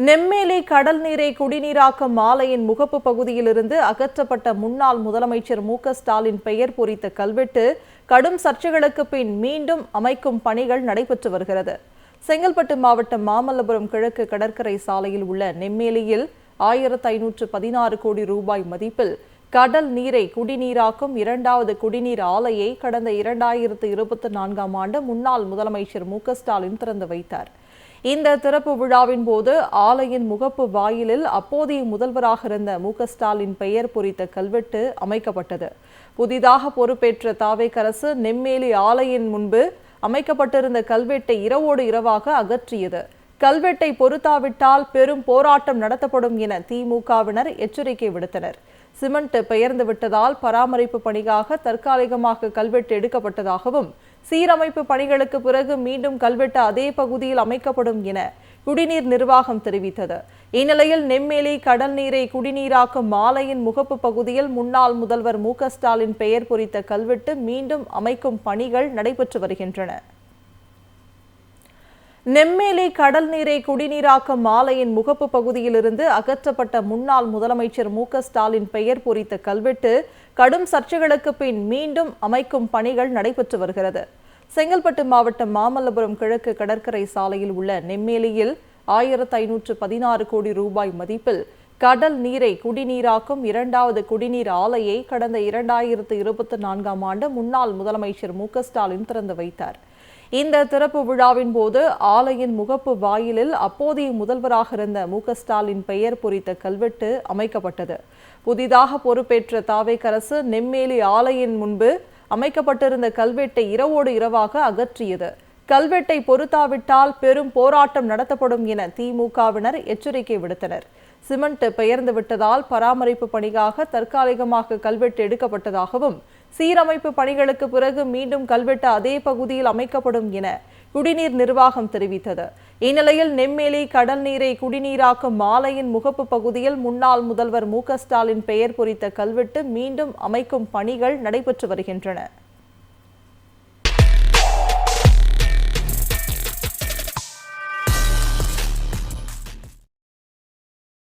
நெம்மேலி கடல் நீரை குடிநீராக்கும் ஆலையின் முகப்பு பகுதியிலிருந்து அகற்றப்பட்ட முன்னாள் முதலமைச்சர் மு.க.ஸ்டாலின் பெயர் பொறித்த கல்வெட்டு கடும் சர்ச்சைகளுக்கு பின் மீண்டும் அமைக்கும் பணிகள் நடைபெற்று வருகிறது. செங்கல்பட்டு மாவட்டம் மாமல்லபுரம் கிழக்கு கடற்கரை சாலையில் உள்ள நெம்மேலியில் 1516 கோடி ரூபாய் மதிப்பில் கடல் நீரை குடிநீராக்கும் இரண்டாவது குடிநீர் ஆலையை கடந்த 2024ஆம் ஆண்டு முன்னாள் முதலமைச்சர் மு.க.ஸ்டாலின் திறந்து வைத்தார். இந்த திறப்பு விழாவின் போது ஆலையின் முகப்பு வாயிலில் அப்போதைய முதல்வராக இருந்த மு.க.ஸ்டாலின் பெயர் பொறித்த கல்வெட்டு அமைக்கப்பட்டது. புதிதாக பொறுப்பேற்ற தாவேக அரசு நெம்மேலி ஆலையின் முன்பு அமைக்கப்பட்டிருந்த கல்வெட்டை இரவோடு இரவாக அகற்றியது. கல்வெட்டை பொருத்தாவிட்டால் பெரும் போராட்டம் நடத்தப்படும் என திமுகவினர் எச்சரிக்கை விடுத்தனர். சிமெண்ட் பெயர்ந்து விட்டதால் பராமரிப்பு பணிக்காக தற்காலிகமாக கல்வெட்டு எடுக்கப்பட்டதாகவும் சீரமைப்பு பணிகளுக்கு பிறகு மீண்டும் கல்வெட்டு அதே பகுதியில் அமைக்கப்படும் என குடிநீர் நிர்வாகம் தெரிவித்தது. இந்நிலையில் நெம்மேலி கடல் நீரை குடிநீராக்கும் ஆலையின் முகப்பு பகுதியில் முன்னாள் முதல்வர் மு.க.ஸ்டாலின் பெயர் பொறித்த கல்வெட்டு மீண்டும் அமைக்கும் பணிகள் நடைபெற்று வருகின்றன. நெம்மேலி கடல் நீரை குடிநீராக்கும் ஆலையின் முகப்பு பகுதியிலிருந்து அகற்றப்பட்ட முன்னாள் முதலமைச்சர் மு.க.ஸ்டாலின் பெயர் பொறித்த கல்வெட்டு கடும் சர்ச்சைகளுக்கு பின் மீண்டும் அமைக்கும் பணிகள் நடைபெற்று வருகிறது. செங்கல்பட்டு மாவட்டம் மாமல்லபுரம் கிழக்கு கடற்கரை சாலையில் உள்ள நெம்மேலியில் 1516 கோடி ரூபாய் மதிப்பில் கடல் நீரை குடிநீராக்கும் இரண்டாவது குடிநீர் ஆலையை கடந்த 2024ஆம் ஆண்டு முன்னாள் முதலமைச்சர் மு.க.ஸ்டாலின் திறந்து வைத்தார். இந்த திறப்பு விழாவின் போது ஆலையின் முகப்பு வாயிலில் அப்போதைய முதல்வராக இருந்த மு.க.ஸ்டாலின் பெயர் பொறித்த கல்வெட்டு அமைக்கப்பட்டது. புதிதாக பொறுப்பேற்ற தாவேக அரசு நெம்மேலி ஆலையின் முன்பு அமைக்கப்பட்டிருந்த கல்வெட்டை இரவோடு இரவாக அகற்றியது. கல்வெட்டை பொருத்தாவிட்டால் பெரும் போராட்டம் நடத்தப்படும் என திமுகவினர் எச்சரிக்கை விடுத்தனர். சிமெண்ட் பெயர்ந்து விட்டதால் பராமரிப்பு பணிக்காக தற்காலிகமாக கல்வெட்டு எடுக்கப்பட்டதாகவும் சீரமைப்பு பணிகளுக்கு பிறகு மீண்டும் கல்வெட்டு அதே பகுதியில் அமைக்கப்படும் என குடிநீர் நிர்வாகம் தெரிவித்தது. இந்நிலையில் நெம்மேலி கடல் நீரை குடிநீராக்கும் ஆலையின் முகப்பு பகுதியில் முன்னாள் முதல்வர் மு.க.ஸ்டாலின் பெயர் பொறித்த கல்வெட்டு மீண்டும் அமைக்கும் பணிகள் நடைபெற்று வருகின்றன.